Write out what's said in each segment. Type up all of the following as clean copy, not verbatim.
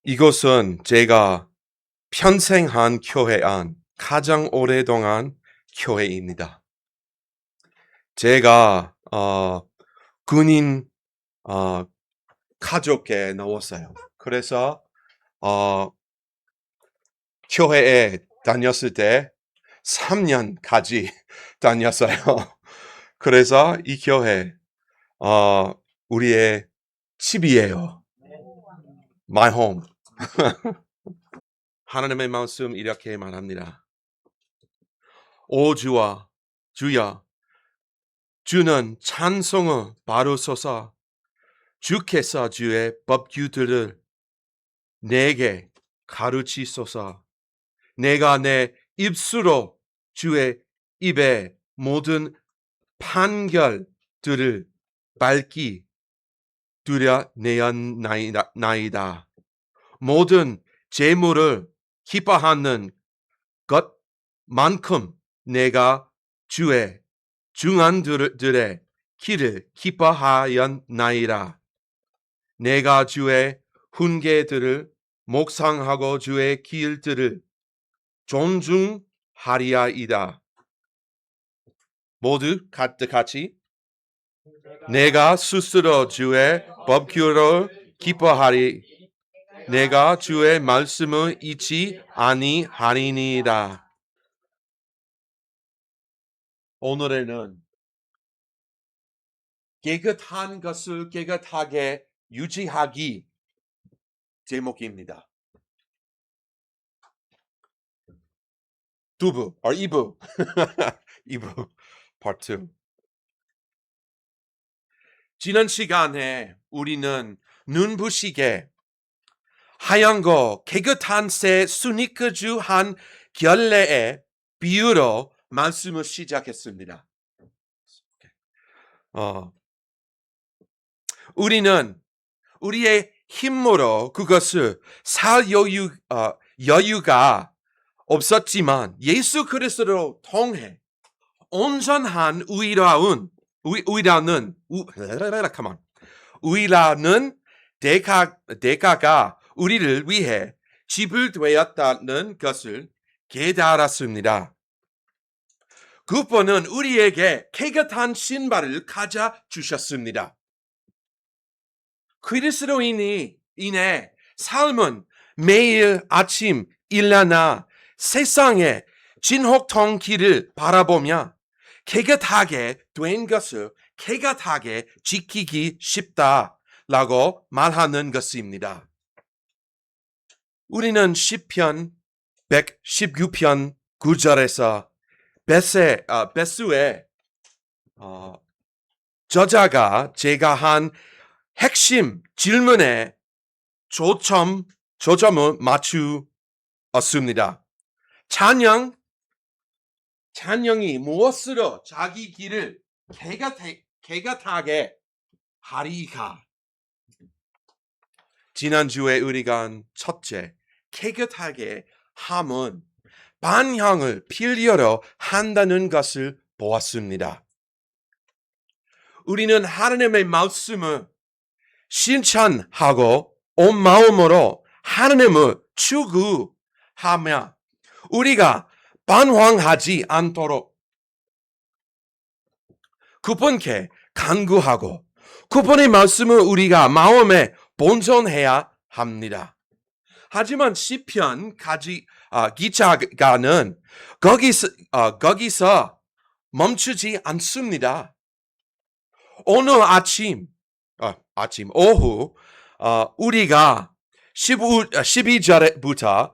이것은 제가 평생 한 교회 안 가장 오래동안 교회입니다. 제가 군인 어, 가족에 나왔어요. 그래서 어, 교회에 다녔을 때 3년까지 다녔어요. 그래서 이 교회 어, 우리의 집이에요. My home. 하나님의 말씀 이렇게 말합니다. 오 주야 주는 찬송을 바루소서. 주께서 주의 법규들을 내게 가르치소서. 내가 내 입술로 주의 입의 모든 판결들을 밝히 드려내었나이다. 모든 재물을 기뻐하는 것만큼 내가 주의 중안들의 길을 기뻐하였나이다. 내가 주의 훈계들을 묵상하고 주의 길들을 존중하리이다. 모두 같이 내가 스스로 주의 법규를 기뻐하리. 내가 주의 말씀을 잊지 아니하리니이다. 오늘에는 깨끗한 것을 깨끗하게 유지하기 제목입니다. 2부, 2부, 2부, part 2. 지난 시간에 우리는 눈부시게 하얀고 깨끗한 새 수니크주 한 결례의 비유로 말씀을 시작했습니다. 우리는 우리의 힘으로 그것을 살 여유가 없었지만 예수 그리스도로 통해 온전한 의라는 대가가 우리를 위해 지불되었다는 것을 깨달았습니다. 그분은 우리에게 깨끗한 신발을 가져 주셨습니다. 그리스도인이 인해 삶은 매일 아침 일어나 세상의 진흙탕 길을 바라보며 깨끗하게 된 것을 깨끗하게 지키기 쉽다라고 말하는 것입니다. 우리는 시편 119편 9절에서 베스의 저자가 제가 한 핵심 질문에 초점을 맞추었습니다. 찬양이 무엇으로 자기 길을 깨끗하게 하리까? 지난주에 우리가 한 첫째, 깨끗하게 함은 반향을 필요로 한다는 것을 보았습니다. 우리는 하나님의 말씀을 신천하고 온 마음으로 하나님을 추구하며 우리가 반항하지 않도록 그분께 간구하고 그분의 말씀을 우리가 마음에 본전해야 합니다. 하지만 시편 기자가는 거기서 멈추지 않습니다. 오늘 오후 우리가 12절부터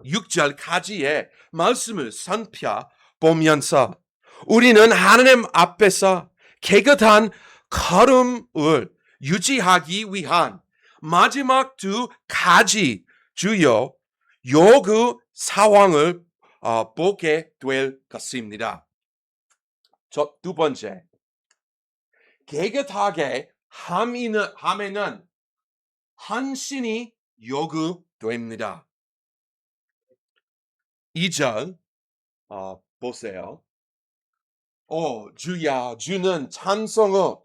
16절까지의 말씀을 살펴보면서 우리는 하나님 앞에서 깨끗한 걸음을 유지하기 위한 마지막 두 가지 주요 요구 사항을 보게 될 것입니다. 두 번째, 깨끗하게 함에는 헌신이 요구됩니다. 2절 보세요. 오 주야 주는 찬송을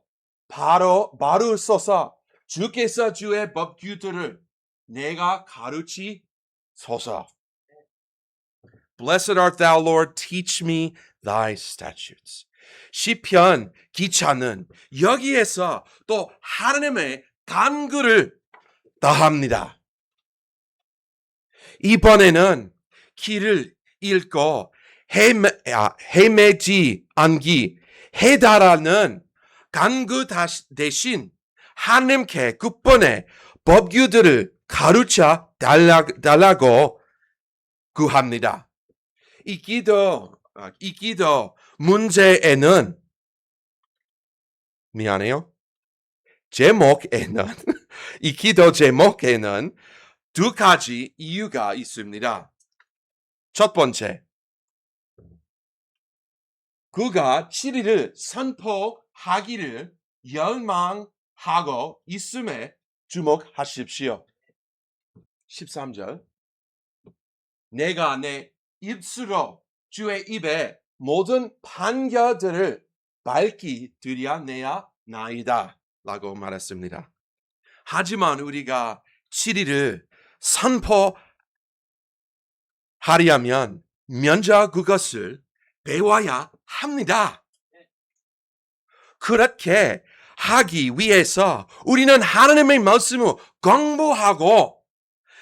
바루소서. 주께서 주의 법규들을 내가 가르치소서. Blessed art thou, Lord, teach me thy statutes. 시편 기자는 여기에서 또 하나님의 간구를 더합니다. 이번에는 길을 읽고 헤매지 않기 해달라는 간구 대신 하나님께 끝번에 법규들을 가르쳐 달라고 구합니다. 이 기도 문제에는 이 기도 제목에는 두 가지 이유가 있습니다. 첫 번째, 그가 7일을 선포하기를 열망하고 있음에 주목하십시오. 13절, 내가 내 입술로 주의 입에 모든 판결들을 밝히 드려내야 나이다 라고 말했습니다. 하지만 우리가 7일을 선포하려면 먼저 그것을 배워야 합니다. 그렇게 하기 위해서 우리는 하나님의 말씀을 공부하고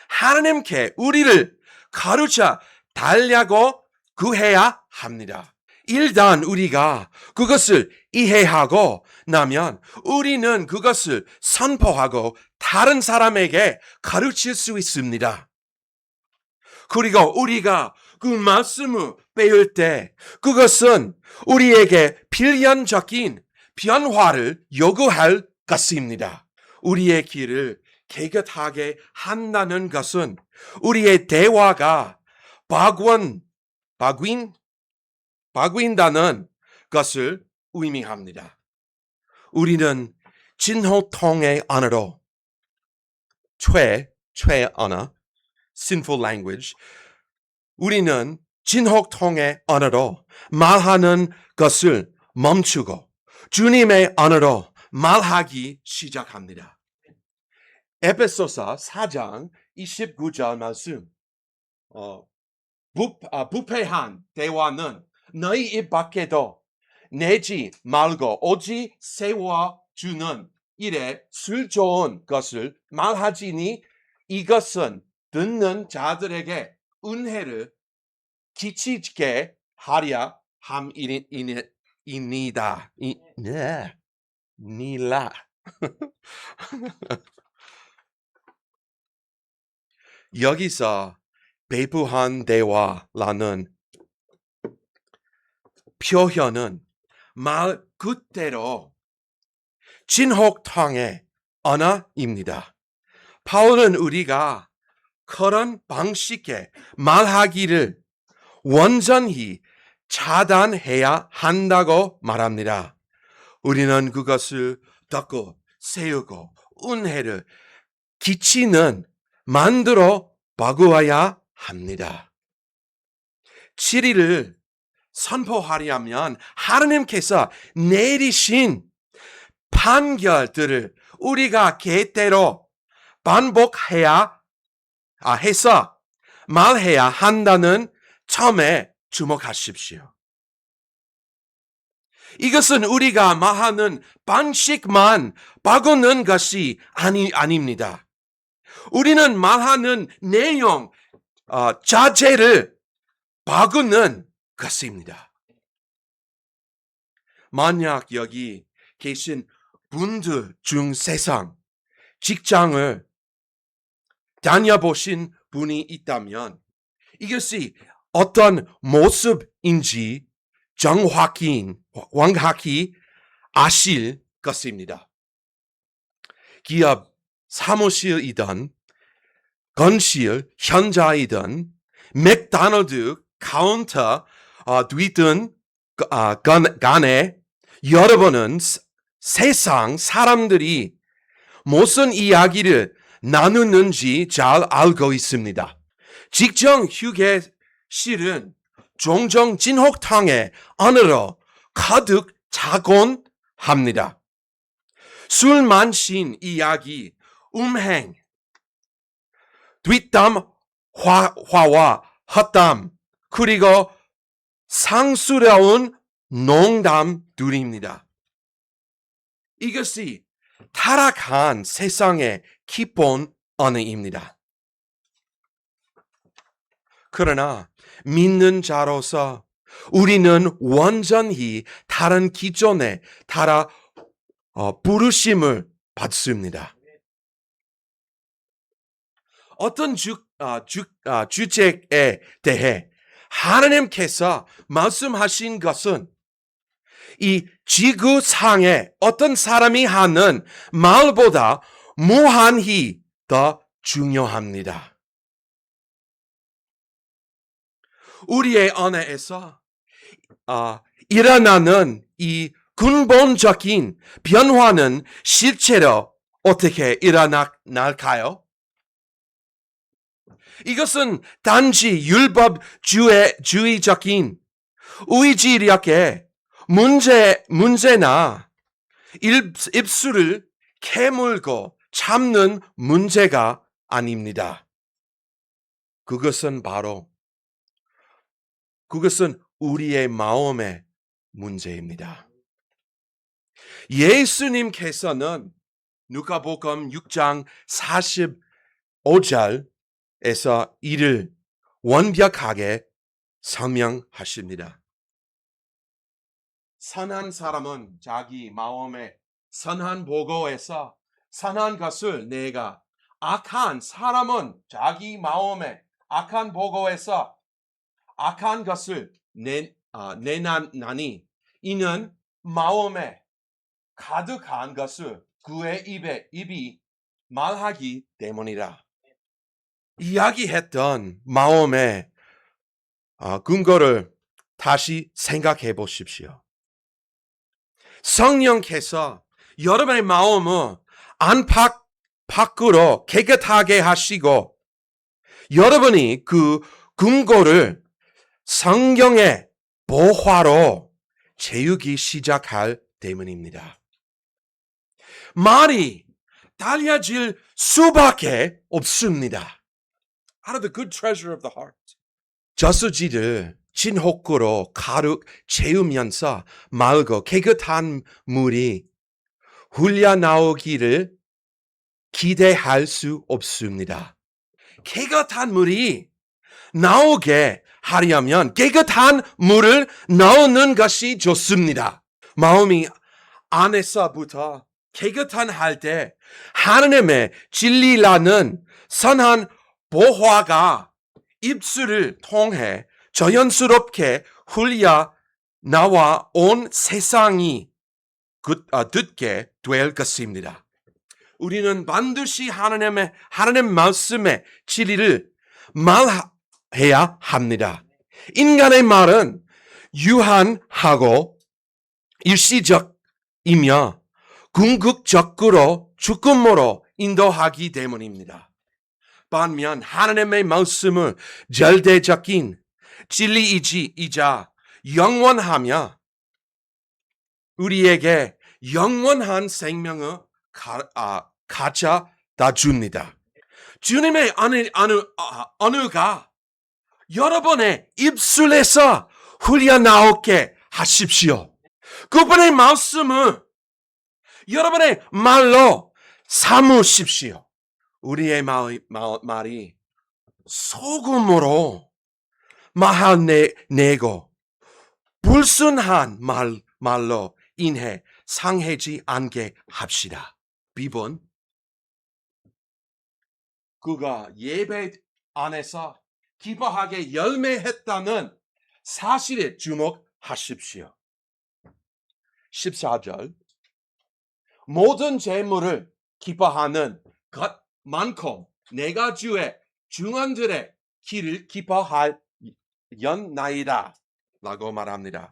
하나님께 우리를 가르쳐 달라고 구해야 합니다. 일단 우리가 그것을 이해하고 나면 우리는 그것을 선포하고 다른 사람에게 가르칠 수 있습니다. 그리고 우리가 그 말씀을 배울 때 그것은 우리에게 필연적인 변화를 요구할 것입니다. 우리의 길을 깨끗하게 한다는 것은 우리의 대화가 바뀐다는 것을 의미합니다. 우리는 진호통의 언어로 언어, sinful language. 우리는 진호통의 언어로 말하는 것을 멈추고 주님의 언어로 말하기 시작합니다. 에베소서 4장 29절 말씀. 부패한 대화는 너희 입 밖에도 내지 말고 오직 세워주는 일에 술 좋은 것을 말하지니 이것은 듣는 자들에게 은혜를 끼치게 하려 함이니이다. 여기서 배부한 대화라는 표현은 말 그대로 진혹통의 언어입니다. 바울은 우리가 그런 방식의 말하기를 완전히 차단해야 한다고 말합니다. 우리는 그것을 듣고 세우고 은혜를 끼치는 만들어 바꾸어야 합니다. 7일을 선포하려면 하나님께서 내리신 판결들을 우리가 계대로 반복해야 해서 말해야 한다는 점에 주목하십시오. 이것은 우리가 말하는 방식만 바꾸는 것이 아닙니다. 우리는 말하는 내용 자체를 바꾸는 것입니다. 만약 여기 계신 분들 중 세상 직장을 다녀보신 분이 있다면 이것이 어떤 모습인지 정확히 아실 것입니다. 기업 사무실이든 건실 현장이든 맥도날드 카운터 뒤든 간에 여러분은 세상 사람들이 무슨 이야기를 나누는지 잘 알고 있습니다. 직장 휴게실은 종종 진혹탕의 언어로 가득 차곤 합니다. 술 마신 이야기, 음행, 뒷담 화와 헛담 그리고 상스러운 농담들입니다. 이것이 타락한 세상의 기본 언어입니다. 그러나 믿는 자로서 우리는 완전히 다른 기존에 따라 부르심을 받습니다. 어떤 주제에 대해 하나님께서 말씀하신 것은 이 지구상에 어떤 사람이 하는 말보다 무한히 더 중요합니다. 우리의 언어에서 일어나는 이 근본적인 변화는 실제로 어떻게 일어날까요? 이것은 단지 율법주의적인 의지력의 문제나 입술을 깨물고 참는 문제가 아닙니다. 그것은 우리의 마음의 문제입니다. 예수님께서는 누가복음 6장 45절에서 이를 완벽하게 설명하십니다. 선한 사람은 자기 마음에 선한 보고에서 선한 것을 내가, 악한 사람은 자기 마음에 악한 보고에서 악한 것을 내나니 이는 마음에 가득한 것을 그의 입이 말하기 때문이라. 이야기했던 마음의 근거를 다시 생각해 보십시오. 성령께서 여러분의 마음을 안팎으로 깨끗하게 하시고 여러분이 그 근거를 성경의 보화로 채우기 시작할 때문입니다. 말이 달라질 수밖에 없습니다. Out of the good treasure of the heart. 저수지를 진흙으로 가득 채우면서 맑고 깨끗한 물이 흘러나오기를 기대할 수 없습니다. 깨끗한 물이 나오게 하려면 깨끗한 물을 넣는 것이 좋습니다. 마음이 안에서부터 깨끗한 할 때 하나님의 진리라는 선한 보화가 입술을 통해 자연스럽게 흘려 나와 온 세상이 듣게 될 것입니다. 우리는 반드시 하나님 말씀의 진리를 말해야 합니다. 인간의 말은 유한하고 일시적이며 궁극적으로 죽음으로 인도하기 때문입니다. 반면 하나님의 말씀은 절대적인 진리이자 영원하며 우리에게 영원한 생명을 가져다 줍니다. 주님의 언어가 여러분의 입술에서 흘러나오게 하십시오. 그분의 말씀을 여러분의 말로 삼으십시오. 우리의 말이 소금으로 말내고 불순한 말로 인해 상하지 않게 합시다. 비번 그가 예배 안에서 기뻐하게 열매했다는 사실에 주목하십시오. 14절 모든 재물을 기뻐하는 것만큼 내가 주의 증언들의 길을 기뻐하였나이다 라고 말합니다.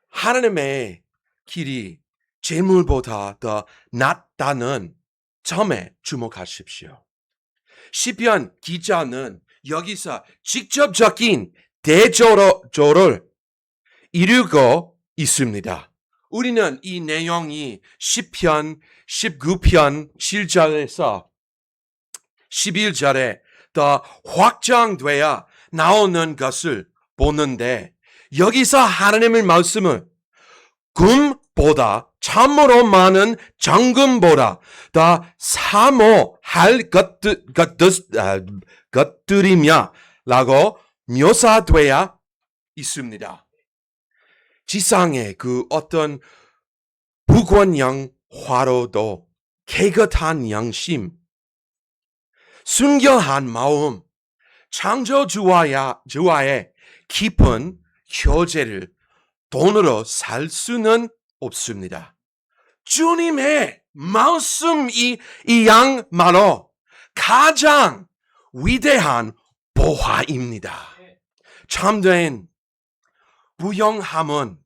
하나님의 길이 재물보다 더 낫다는 점에 주목하십시오. 시편 기자는 여기서 직접적인 대조를 이루고 있습니다. 우리는 이 내용이 시편 19편 7절에서 11절에 더 확장돼야 나오는 것을 보는데 여기서 하나님의 말씀은 금보다 참으로 많은 정금보다 더 사모할 것들이며 라고 묘사되어 있습니다. 지상의 그 어떤 부권형 화로도 깨끗한 양심, 순결한 마음, 창조주와의 깊은 교제를 돈으로 살 수는 없습니다. 주님의 말씀이 이야말로 가장 위대한 보화입니다. 참된 부영함은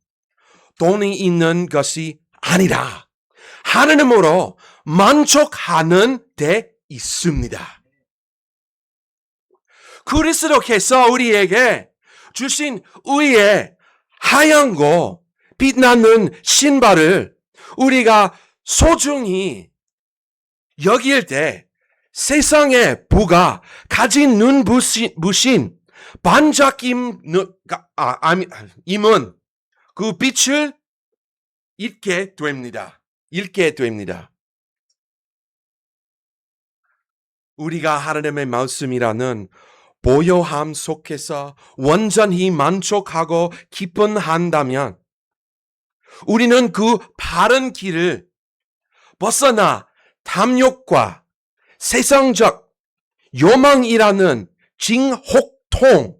돈이 있는 것이 아니라 하나님으로 만족하는 데 있습니다. 그리스도께서 우리에게 주신 의의 하얀고 빛나는 신발을 우리가 소중히 여길 때 세상의 부가 가진 눈부신 반짝임은 그 빛을 잃게 됩니다. 우리가 하나님의 말씀이라는 보요함 속에서 완전히 만족하고 기뻐한다면 우리는 그 바른 길을 벗어나 탐욕과 세상적 요망이라는 진흙탕.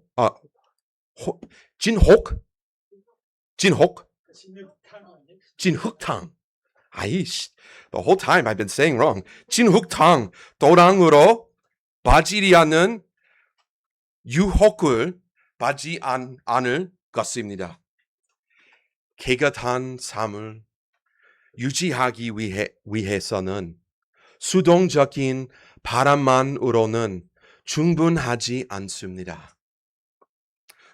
The whole time I've been saying wrong. 진흙탕 도랑으로 빠지려는 유혹을 받지 않을 것입니다. 깨끗한 삶을 유지하기 위해서는 수동적인 바람만으로는 충분하지 않습니다.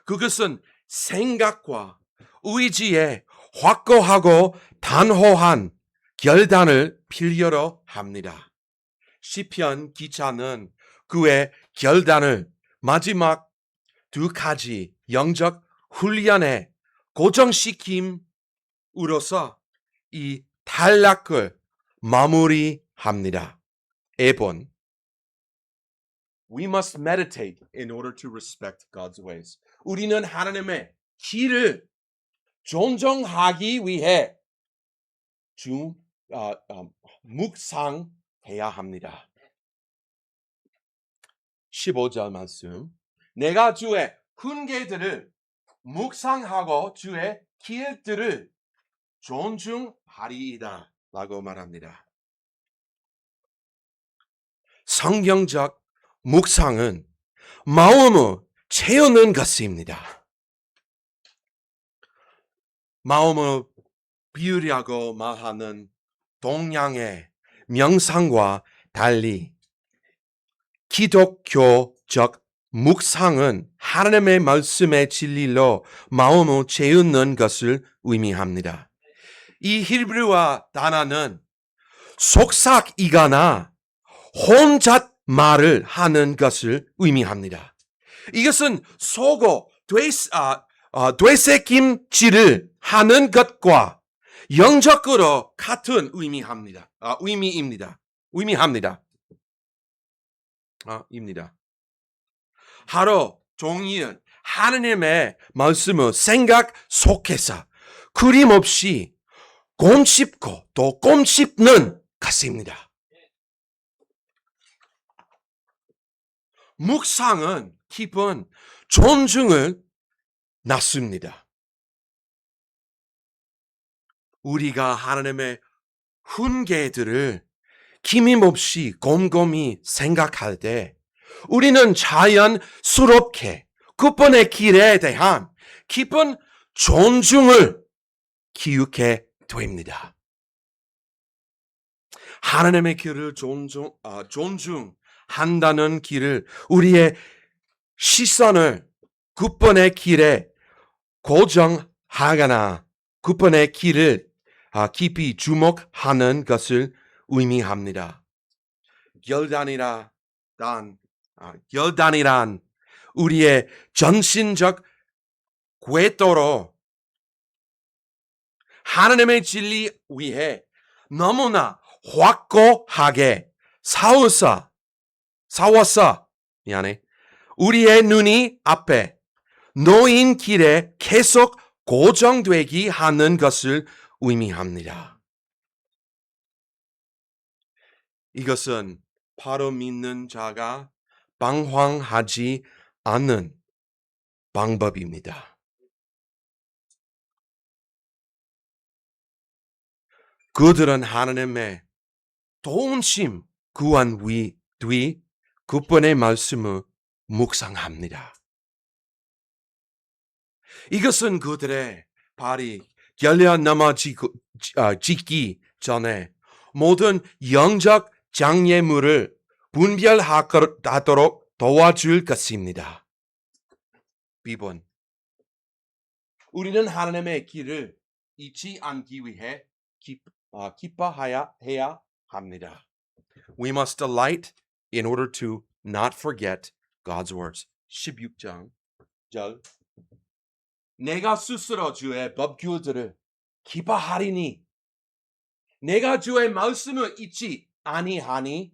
그것은 생각과 의지에 확고하고 단호한 결단을 필요로 합니다. 시편 기자는 그의 결단을 마지막 두 가지 영적 훈련에 고정시킴으로써 이 단락을 마무리합니다. 1번. We must meditate in order to respect God's ways. 우리는 하나님의 길을 존중하기 위해 묵상해야 합니다. 15절 말씀. 내가 주의 훈계들을 묵상하고 주의 길들을 존중하리이다 라고 말합니다. 성경적 묵상은 마음을 채우는 것입니다. 마음을 비우려고 말하는 동양의 명상과 달리 기독교적 묵상은 하나님의 말씀의 진리로 마음을 채우는 것을 의미합니다. 이 히브리어 단어는 속삭이거나 혼잣말을 하는 것을 의미합니다. 이것은 소고 되새김질을 하는 것과 영적으로 같은 의미입니다. 하루 종일 하나님의 말씀을 생각 속에서 끊임없이 곰씹고 또 곰씹는 것입니다. 묵상은 깊은 존중을 낳습니다. 우리가 하나님의 훈계들을 김임없이 곰곰이 생각할 때 우리는 자연스럽게 그분의 길에 대한 깊은 존중을 기울게 됩니다. 하나님의 길을 존중한다는 길을 우리의 시선을 그분의 길에 고정하거나 그분의 길을 깊이 주목하는 것을 의미합니다. 결단이란 결단이란 우리의 정신적 궤도로 하나님의 진리 위해 너무나 확고하게 싸워서 우리의 눈이 앞에 놓인 길에 계속 고정되기 하는 것을 의미합니다. 이것은 바로 믿는 자가 방황하지 않는 방법입니다. 그들은 하나님의 도우심 구한 뒤 9번의 말씀을 묵상합니다. 이것은 그들의 발이 결려 넘어지기 전에 모든 영적 장애물을 분별하도록 도와줄 것입니다. 비번. 우리는 하나님의 길을 잊지 않기 위해 기뻐해야 합니다. We must delight in order to not forget God's words. 16절. 내가 스스로 주의 법규들을 기뻐하리니 내가 주의 말씀을 잊지 아니하리이다.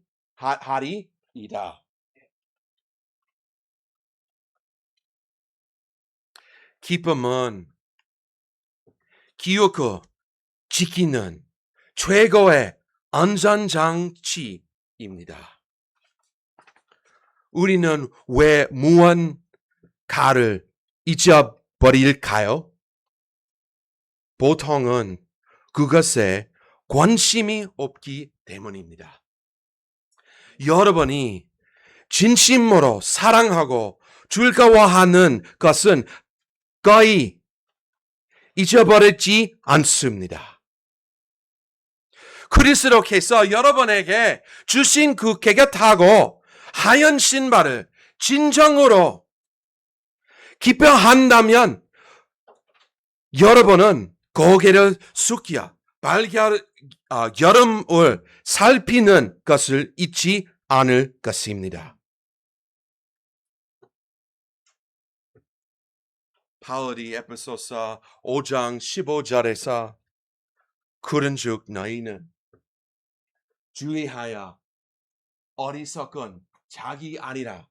기쁨은 기억을 지키는 최고의 안전장치입니다. 우리는 왜 무언가를 잊어버릴까요? 보통은 그것에 관심이 없기 때문입니다. 여러분이 진심으로 사랑하고 즐거워하는 것은 거의 잊어버리지 않습니다. 그리스도께서 여러분에게 주신 그 깨끗하고 하얀 신발을 진정으로 기뻐한다면 여러분은 고개를 숙여 여름을 살피는 것을 잊지 않을 것입니다. 바울이 에베소서 5장 15절에서 그런즉 너희는 주의하여 어리석은 자기 아니라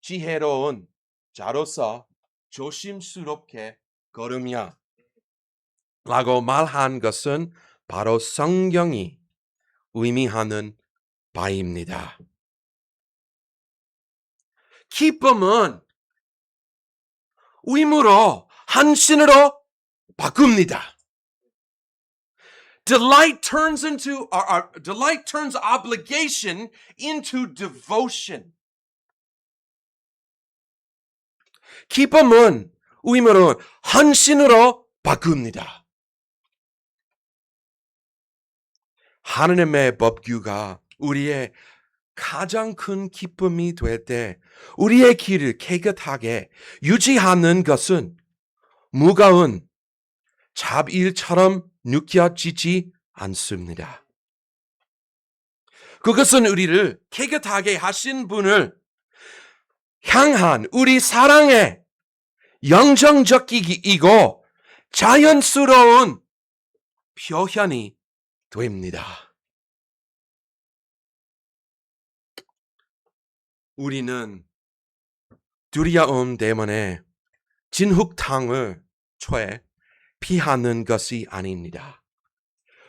지혜로운 자로서 조심스럽게 걸으며 라고 말한 것은 바로 성경이 의미하는 바입니다. 기쁨은 의무로 헌신으로 바꿉니다. Delight turns obligation into devotion. 기쁨은 의무로 헌신으로 바꿉니다. 하나님의 법규가 우리의 가장 큰 기쁨이 될 때 우리의 길을 깨끗하게 유지하는 것은 무거운 잡일처럼 느껴지지 않습니다. 그것은 우리를 깨끗하게 하신 분을 향한 우리 사랑의 영정적이고 자연스러운 표현이 됩니다. 우리는 두려움 때문에 진흙탕을 피하는 것이 아닙니다.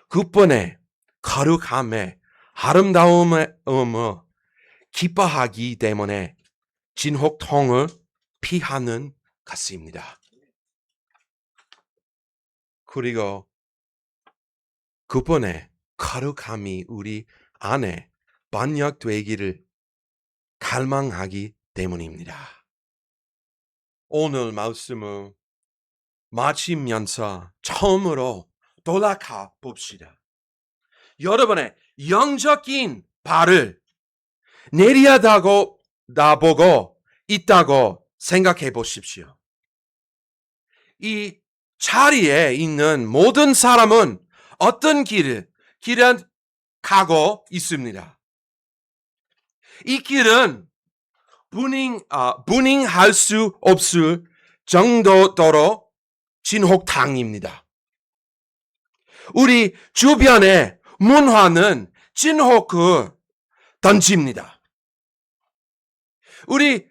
그뿐에 거룩함에 아름다움을 기뻐하기 때문에 진흙탕을 피하는 것입니다. 그리고 그분의 거룩함이 우리 안에 번역되기를 갈망하기 때문입니다. 오늘 말씀을 마치면서 처음으로 돌아가 봅시다. 여러분의 영적인 발을 내려다보고 있다고 생각해 보십시오. 이 자리에 있는 모든 사람은 어떤 길을 가고 있습니다. 이 길은 분행할 수 없을 정도로 진혹당입니다. 우리 주변의 문화는 진혹을 던집니다. 우리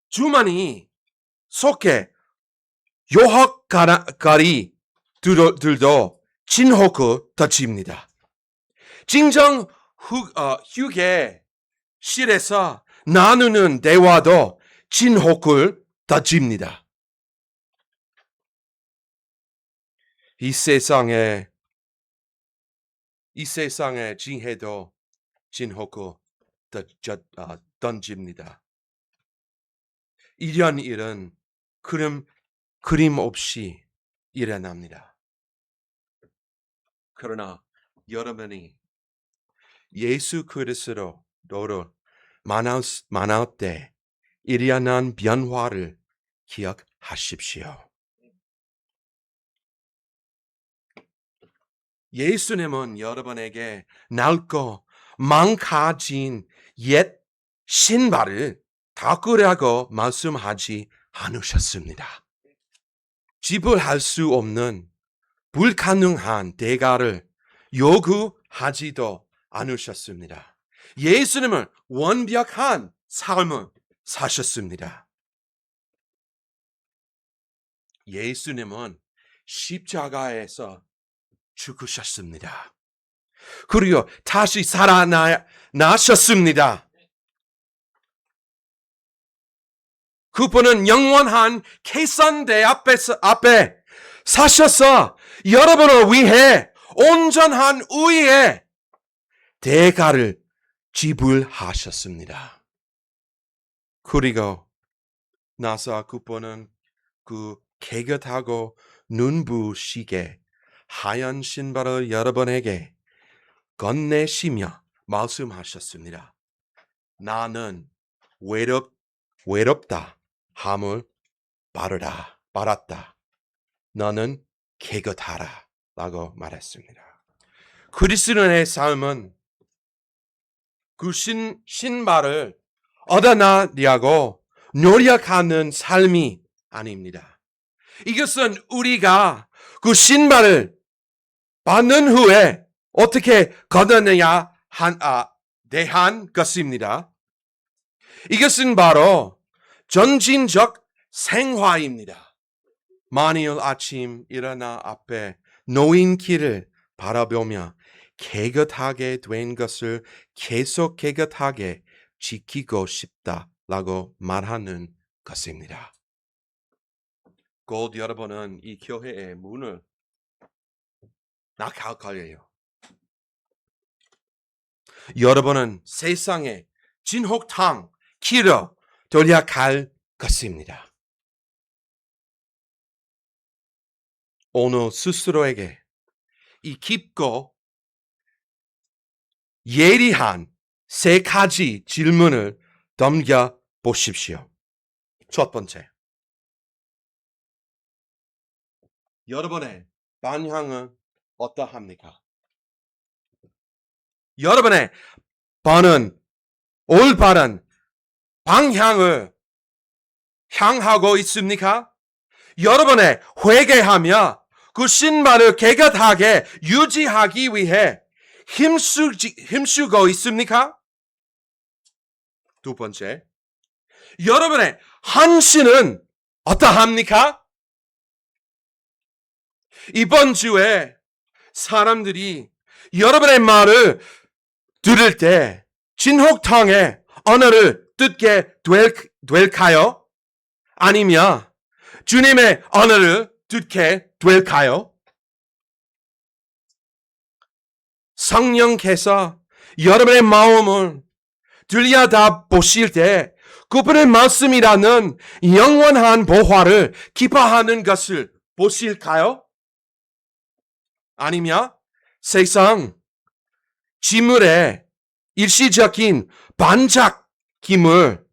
주머니 속에 유학가리들도 진혹을 던집니다. 진정 휴게실에서 나누는 대화도 진혹을 던집니다. 이 세상의 지혜도 진혹을 던집니다. 이런 일은 그림 없이 일어납니다. 그러나 여러분이 예수 그리스도를 만날 때 일어난 변화를 기억하십시오. 예수님은 여러분에게 낡고 망가진 옛 신발을 닦으라고 말씀하지 않으셨습니다. 지불할 수 없는 불가능한 대가를 요구하지도 않으셨습니다. 예수님은 완벽한 삶을 사셨습니다. 예수님은 십자가에서 죽으셨습니다. 그리고 다시 살아나셨습니다. 그분은 영원한 계산대 앞에 사셔서 여러분을 위해 온전한 의의 대가를 지불하셨습니다. 그리고 나서 그분은 그 깨끗하고 눈부시게 하얀 신발을 여러분에게 건네시며 말씀하셨습니다. 나는 외롭다 함을 받았다. 너는 깨끗하라 라고 말했습니다. 그리스도인의 삶은 그 신발을 얻어나려고 노력하는 삶이 아닙니다. 이것은 우리가 그 신발을 받는 후에 어떻게 걷어내야 대한 것입니다. 이것은 바로 전진적 생활입니다. 만일 아침 일어나 앞에 놓인 길을 바라보며 깨끗하게 된 것을 계속 깨끗하게 지키고 싶다라고 말하는 것입니다. 곧 여러분은 이 교회의 문을 나갈 거예요. 여러분은 세상의 진혹탕 길을 돌아갈 것입니다. 오늘 스스로에게 이 깊고 예리한 세 가지 질문을 던져 보십시오. 첫 번째, 여러분의 방향은 어떠합니까? 여러분의 반은 올바른 방향을 향하고 있습니까? 여러분의 회개하며 그 신발을 깨끗하게 유지하기 위해 힘쓰고 있습니까? 두 번째, 여러분의 헌신은 어떠합니까? 이번 주에 사람들이 여러분의 말을 들을 때 진혹탕의 언어를 듣게 될까요? 아니면 주님의 언어를 듣게 될까요? 성령께서 여러분의 마음을 들여다 보실 때 그분의 말씀이라는 영원한 보화를 기뻐하는 것을 보실까요? 아니면 세상 지물의 일시적인 반짝임을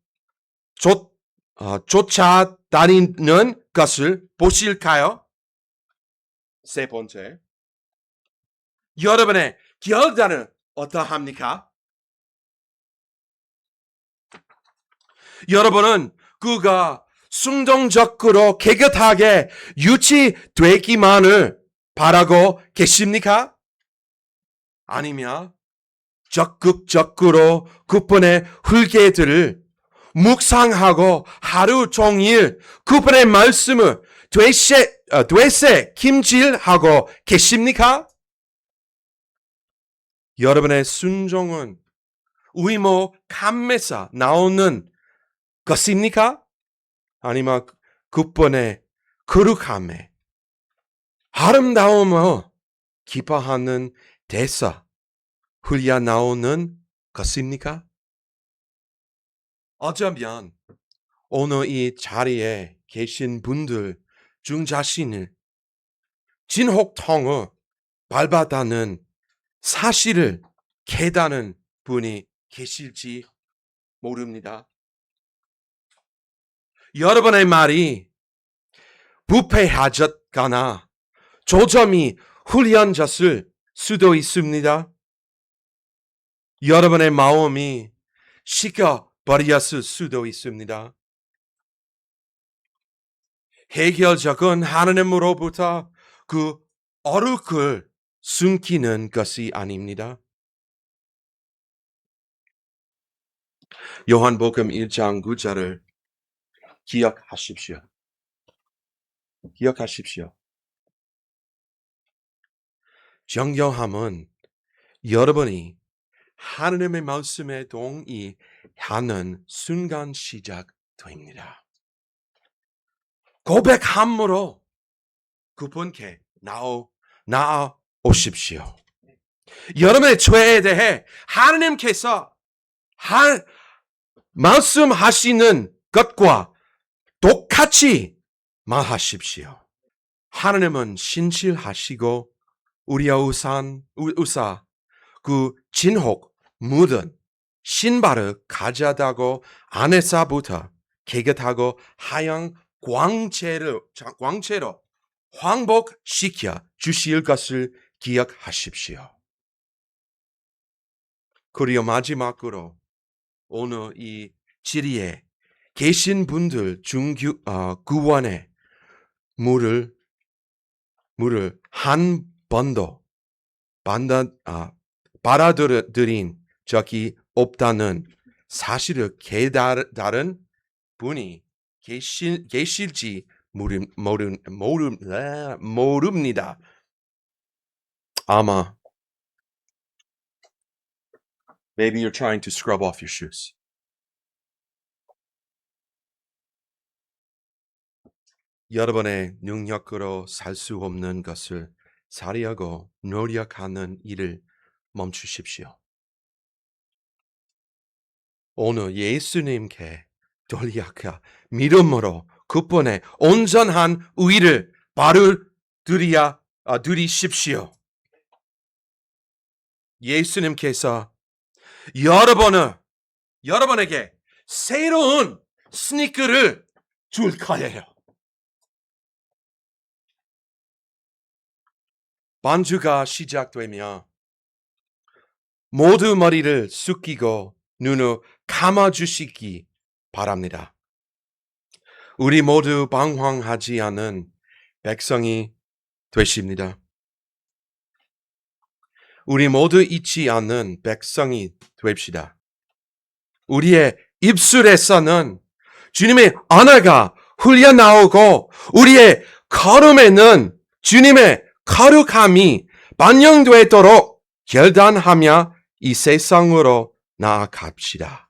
쫓아다니는 것을 보실까요? 세 번째, 여러분의 결단은 어떠합니까? 여러분은 그가 순종적으로 깨끗하게 유치되기만을 바라고 계십니까? 아니면 적극적으로 그분의 훈계들을 묵상하고 하루 종일 그분의 말씀을 되새김질하고 계십니까? 여러분의 순종은 의무 감에서 나오는 것입니까? 아니면 그분의 거룩함에 아름다움을 기뻐하는 대사 흘려 나오는 것입니까? 어쩌면 오늘 이 자리에 계신 분들 중 자신을 진혹통을 밟았다는 사실을 깨닫는 분이 계실지 모릅니다. 여러분의 말이 부패해졌거나 조점이 흘려졌을 수도 있습니다. 여러분의 마음이 식어버렸을 수도 있습니다. 해결적은 하나님으로부터 그 어룩을 숨기는 것이 아닙니다. 요한복음 1장 9절을 기억하십시오. 기억하십시오. 정결함은 여러분이 하나님의 말씀에 동의하는 순간 시작됩니다. 고백함으로 그분께 나아오십시오. 여러분의 죄에 대해 하나님께서 말씀하시는 것과 똑같이 말하십시오. 하나님은 신실하시고 우리의 우사 그 진혹 묻은 신발을 가져다고 안에서부터 깨끗하고 하얀 광채로 황복시켜 주실 것을 기억하십시오. 그리고 마지막으로 오늘 이 지리에 계신 분들 중 구원의 물을 한 번도 받아들인 적이 없다는 사실을 깨달은 분이 계실지 모릅니다. 아마 maybe you're trying to scrub off your shoes. 여러분의 능력으로 살 수 없는 것을 살려고 노력하는 일을 멈추십시오. 오늘 예수님께 돌려가 믿음으로 그분의 온전한 의를 바로 드리십시오. 예수님께서 여러분에게 새로운 스니커를 줄 거예요. 반주가 시작되며 모두 머리를 숙이고 눈을 감아주시기 바랍니다. 우리 모두 방황하지 않은 백성이 되십니다. 우리 모두 잊지 않는 백성이 됩시다. 우리의 입술에서는 주님의 언어가 흘러나오고 우리의 걸음에는 주님의 거룩함이 반영되도록 결단하며 이 세상으로 나아갑시다.